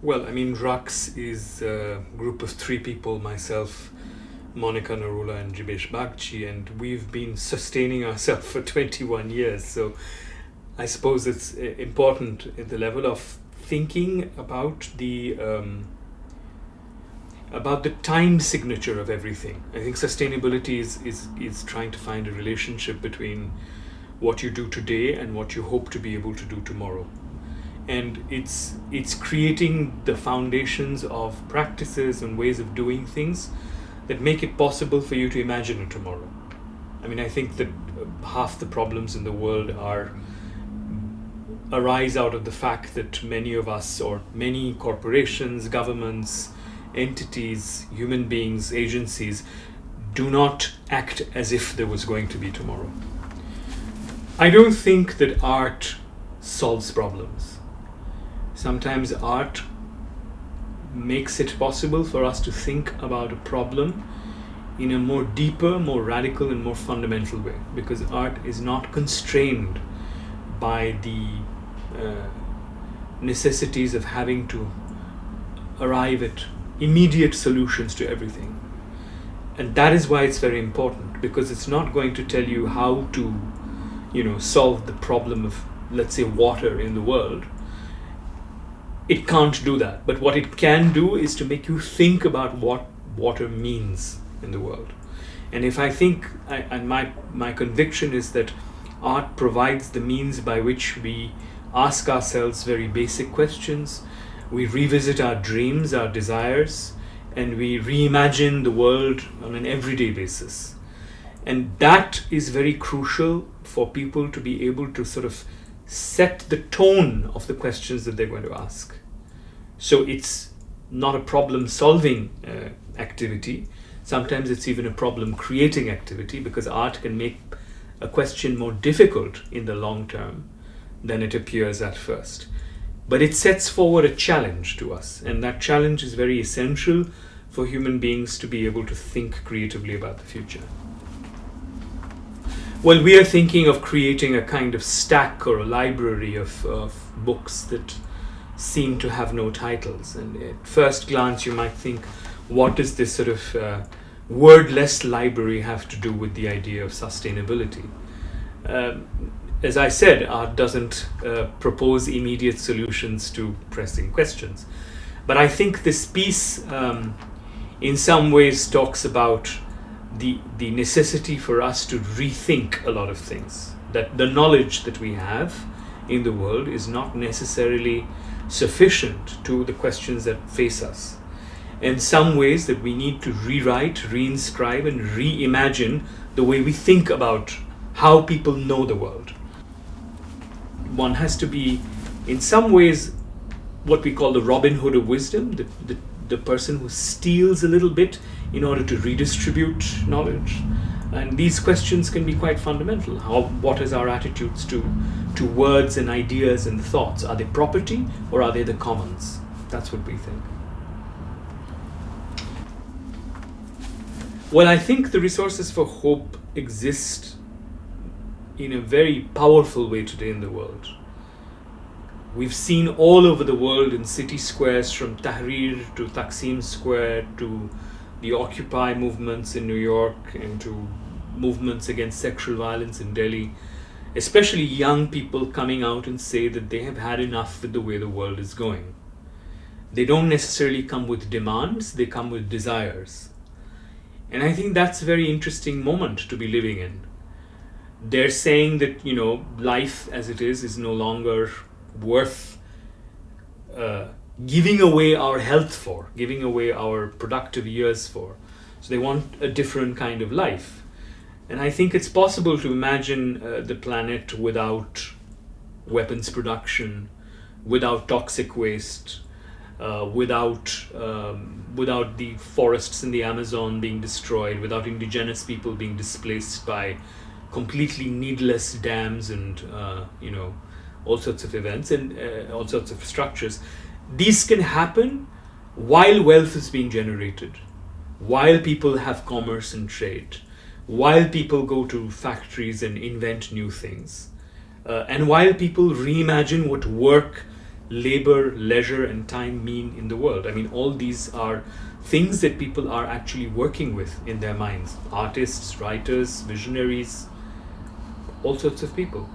Well, I mean, Raqs is a group of three people, myself, Monica Narula and Jibesh Bagchi, and we've been sustaining ourselves for 21 years. So I suppose it's important at the level of thinking about the time signature of everything. I think sustainability is trying to find a relationship between what you do today and what you hope to be able to do tomorrow. And it's creating the foundations of practices and ways of doing things that make it possible for you to imagine a tomorrow. I mean, I think that half the problems in the world arise out of the fact that many of us, or many corporations, governments, entities, human beings, agencies, do not act as if there was going to be tomorrow. I don't think that art solves problems. Sometimes art makes it possible for us to think about a problem in a more deeper, more radical, and more fundamental way, because art is not constrained by the necessities of having to arrive at immediate solutions to everything. And that is why it's very important, because it's not going to tell you how to, solve the problem of, let's say, water in the world. It can't do that. But what it can do is to make you think about what water means in the world. And if I think, and my conviction is that art provides the means by which we ask ourselves very basic questions, we revisit our dreams, our desires, and we reimagine the world on an everyday basis. And that is very crucial for people to be able to sort of set the tone of the questions that they're going to ask. So it's not a problem-solving activity. Sometimes it's even a problem-creating activity, because art can make a question more difficult in the long term than it appears at first. But it sets forward a challenge to us, and that challenge is very essential for human beings to be able to think creatively about the future. Well, we are thinking of creating a kind of stack or a library of books that seem to have no titles. And at first glance, you might think, what does this sort of wordless library have to do with the idea of sustainability? As I said, art doesn't propose immediate solutions to pressing questions. But I think this piece, in some ways, talks about the necessity for us to rethink a lot of things. That the knowledge that we have in the world is not necessarily sufficient to the questions that face us. In some ways that we need to rewrite, reinscribe, and reimagine the way we think about how people know the world. One has to be, in some ways, what we call the Robin Hood of wisdom, the person who steals a little bit in order to redistribute knowledge. And these questions can be quite fundamental. What is our attitudes to words and ideas and thoughts? Are they property, or are they the commons? That's what we think. Well, I think the resources for hope exist in a very powerful way today in the world. We've seen all over the world in city squares, from Tahrir to Taksim Square to the Occupy movements in New York and to movements against sexual violence in Delhi, especially young people coming out and say that they have had enough with the way the world is going. They don't necessarily come with demands, they come with desires. And I think that's a very interesting moment to be living in. They're saying that, life as it is no longer worth giving away our health for, giving away our productive years for. So they want a different kind of life. And I think it's possible to imagine the planet without weapons production, without toxic waste, without the forests in the Amazon being destroyed, without indigenous people being displaced by completely needless dams and all sorts of events and all sorts of structures. These can happen while wealth is being generated, while people have commerce and trade, while people go to factories and invent new things, and while people reimagine what work labor, leisure, and time mean in the world. I mean, all these are things that people are actually working with in their minds. Artists, writers, visionaries, all sorts of people.